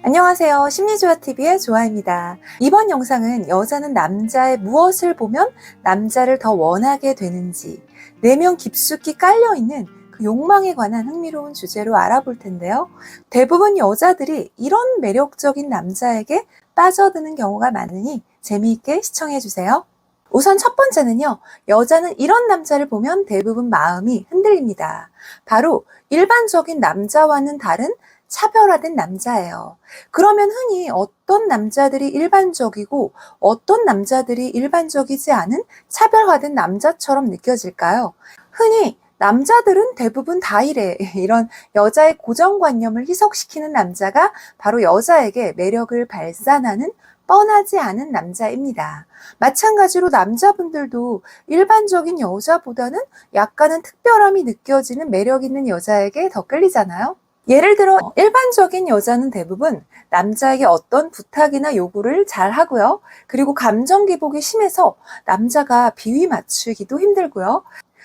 안녕하세요. 심리조화TV의 조아입니다. 이번 영상은 여자는 남자의 무엇을 보면 남자를 더 원하게 되는지 내면 깊숙이 깔려있는 그 욕망에 관한 흥미로운 주제로 알아볼 텐데요. 대부분 여자들이 이런 매력적인 남자에게 빠져드는 경우가 많으니 재미있게 시청해주세요. 우선 첫 번째는요. 여자는 이런 남자를 보면 대부분 마음이 흔들립니다. 바로 일반적인 남자와는 다른 차별화된 남자예요. 그러면 흔히 어떤 남자들이 일반적이고 어떤 남자들이 일반적이지 않은 차별화된 남자처럼 느껴질까요? 흔히 남자들은 대부분 다 이래 이런 여자의 고정관념을 희석시키는 남자가 바로 여자에게 매력을 발산하는 뻔하지 않은 남자입니다. 마찬가지로 남자분들도 일반적인 여자보다는 약간은 특별함이 느껴지는 매력 있는 여자에게 더 끌리잖아요. 예를 들어 일반적인 여자는 대부분 남자에게 어떤 부탁이나 요구를 잘 하고요. 그리고 감정 기복이 심해서 남자가 비위 맞추기도 힘들고요.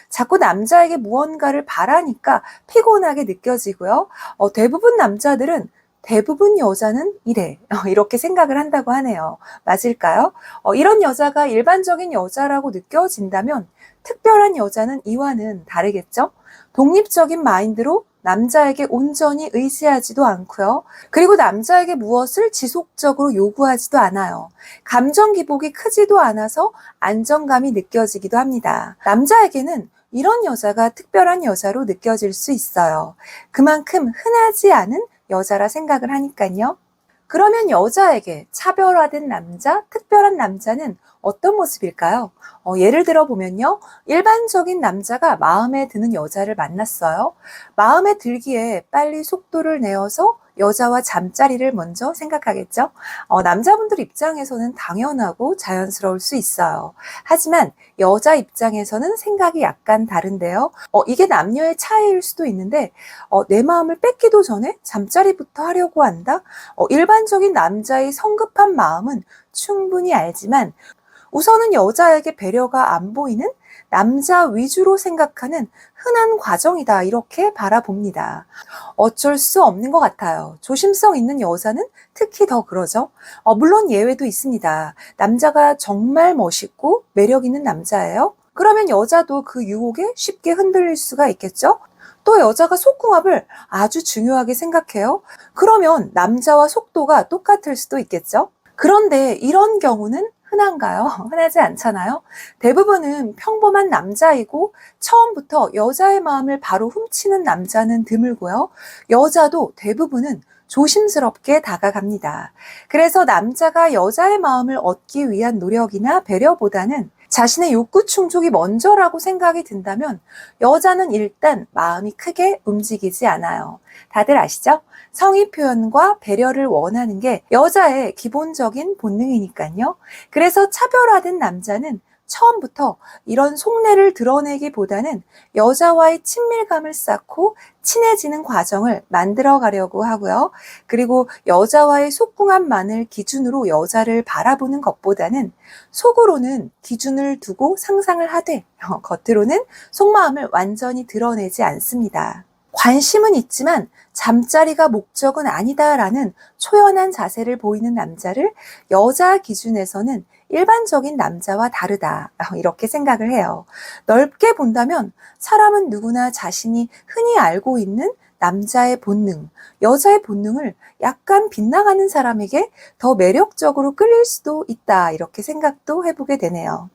자꾸 남자에게 무언가를 바라니까 피곤하게 느껴지고요. 대부분 여자는 이래 이렇게 생각을 한다고 하네요. 맞을까요? 이런 여자가 일반적인 여자라고 느껴진다면 특별한 여자는 이와는 다르겠죠? 독립적인 마인드로 남자에게 온전히 의지하지도 않고요. 그리고 남자에게 무엇을 지속적으로 요구하지도 않아요. 감정 기복이 크지도 않아서 안정감이 느껴지기도 합니다. 남자에게는 이런 여자가 특별한 여자로 느껴질 수 있어요. 그만큼 흔하지 않은 여자라 생각을 하니까요. 그러면 여자에게 차별화된 남자, 특별한 남자는 어떤 모습일까요? 예를 들어 보면요. 일반적인 남자가 마음에 드는 여자를 만났어요. 마음에 들기에 빨리 속도를 내어서 여자와 잠자리를 먼저 생각하겠죠. 남자분들 입장에서는 당연하고 자연스러울 수 있어요. 하지만 여자 입장에서는 생각이 약간 다른데요. 이게 남녀의 차이일 수도 있는데 내 마음을 뺏기도 전에 잠자리부터 하려고 한다? 일반적인 남자의 성급한 마음은 충분히 알지만 우선은 여자에게 배려가 안 보이는 남자 위주로 생각하는 흔한 과정이다 이렇게 바라봅니다. 어쩔 수 없는 것 같아요. 조심성 있는 여자는 특히 더 그러죠. 물론 예외도 있습니다. 남자가 정말 멋있고 매력 있는 남자예요. 그러면 여자도 그 유혹에 쉽게 흔들릴 수가 있겠죠. 또 여자가 속궁합을 아주 중요하게 생각해요. 그러면 남자와 속도가 똑같을 수도 있겠죠. 그런데 이런 경우는 흔한가요? 흔하지 않잖아요. 대부분은 평범한 남자이고 처음부터 여자의 마음을 바로 훔치는 남자는 드물고요. 여자도 대부분은 조심스럽게 다가갑니다. 그래서 남자가 여자의 마음을 얻기 위한 노력이나 배려보다는 자신의 욕구 충족이 먼저라고 생각이 든다면 여자는 일단 마음이 크게 움직이지 않아요. 다들 아시죠? 성의 표현과 배려를 원하는 게 여자의 기본적인 본능이니까요. 그래서 차별화된 남자는 처음부터 이런 속내를 드러내기보다는 여자와의 친밀감을 쌓고 친해지는 과정을 만들어 가려고 하고요. 그리고 여자와의 속궁합만을 기준으로 여자를 바라보는 것보다는 속으로는 기준을 두고 상상을 하되 겉으로는 속마음을 완전히 드러내지 않습니다. 관심은 있지만 잠자리가 목적은 아니다라는 초연한 자세를 보이는 남자를 여자 기준에서는 일반적인 남자와 다르다 이렇게 생각을 해요. 넓게 본다면 사람은 누구나 자신이 흔히 알고 있는 남자의 본능, 여자의 본능을 약간 빗나가는 사람에게 더 매력적으로 끌릴 수도 있다 이렇게 생각도 해보게 되네요.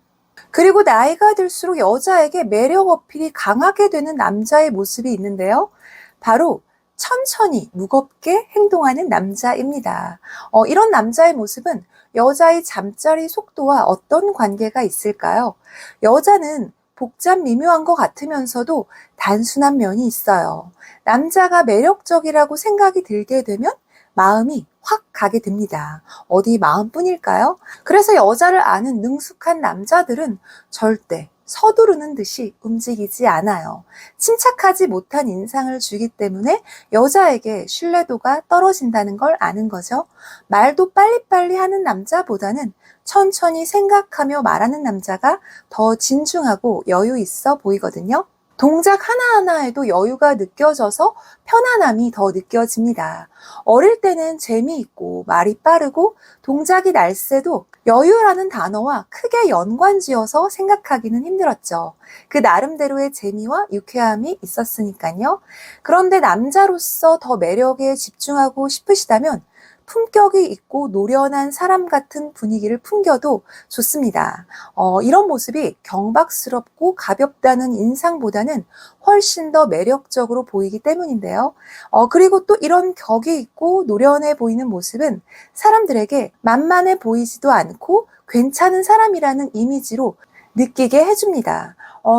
그리고 나이가 들수록 여자에게 매력 어필이 강하게 되는 남자의 모습이 있는데요. 바로 천천히 무겁게 행동하는 남자입니다. 이런 남자의 모습은 여자의 잠자리 속도와 어떤 관계가 있을까요? 여자는 복잡 미묘한 것 같으면서도 단순한 면이 있어요. 남자가 매력적이라고 생각이 들게 되면 마음이 확 가게 됩니다. 어디 마음뿐일까요? 그래서 여자를 아는 능숙한 남자들은 절대 서두르는 듯이 움직이지 않아요. 침착하지 못한 인상을 주기 때문에 여자에게 신뢰도가 떨어진다는 걸 아는 거죠. 말도 빨리빨리 하는 남자보다는 천천히 생각하며 말하는 남자가 더 진중하고 여유 있어 보이거든요. 동작 하나하나에도 여유가 느껴져서 편안함이 더 느껴집니다. 어릴 때는 재미있고 말이 빠르고 동작이 날쌔도 여유라는 단어와 크게 연관지어서 생각하기는 힘들었죠. 그 나름대로의 재미와 유쾌함이 있었으니까요. 그런데 남자로서 더 매력에 집중하고 싶으시다면 품격이 있고 노련한 사람 같은 분위기를 풍겨도 좋습니다. 이런 모습이 경박스럽고 가볍다는 인상보다는 훨씬 더 매력적으로 보이기 때문인데요. 그리고 또 이런 격이 있고 노련해 보이는 모습은 사람들에게 만만해 보이지도 않고 괜찮은 사람이라는 이미지로 느끼게 해줍니다.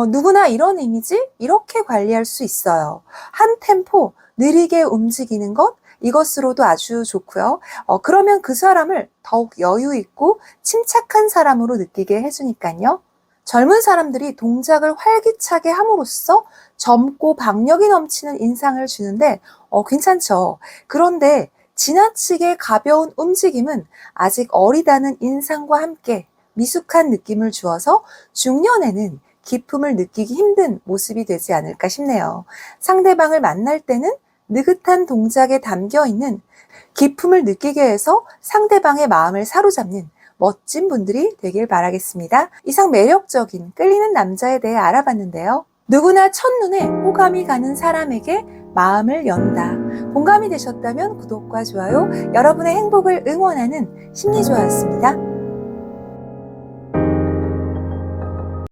누구나 이런 이미지 이렇게 관리할 수 있어요. 한 템포 느리게 움직이는 것, 이것으로도 아주 좋고요. 그러면 그 사람을 더욱 여유 있고 침착한 사람으로 느끼게 해주니까요. 젊은 사람들이 동작을 활기차게 함으로써 젊고 박력이 넘치는 인상을 주는데 괜찮죠. 그런데 지나치게 가벼운 움직임은 아직 어리다는 인상과 함께 미숙한 느낌을 주어서 중년에는 기품을 느끼기 힘든 모습이 되지 않을까 싶네요. 상대방을 만날 때는 느긋한 동작에 담겨있는 기품을 느끼게 해서 상대방의 마음을 사로잡는 멋진 분들이 되길 바라겠습니다. 이상 매력적인 끌리는 남자에 대해 알아봤는데요. 누구나 첫눈에 호감이 가는 사람에게 마음을 연다. 공감이 되셨다면 구독과 좋아요, 여러분의 행복을 응원하는 심리조화였습니다.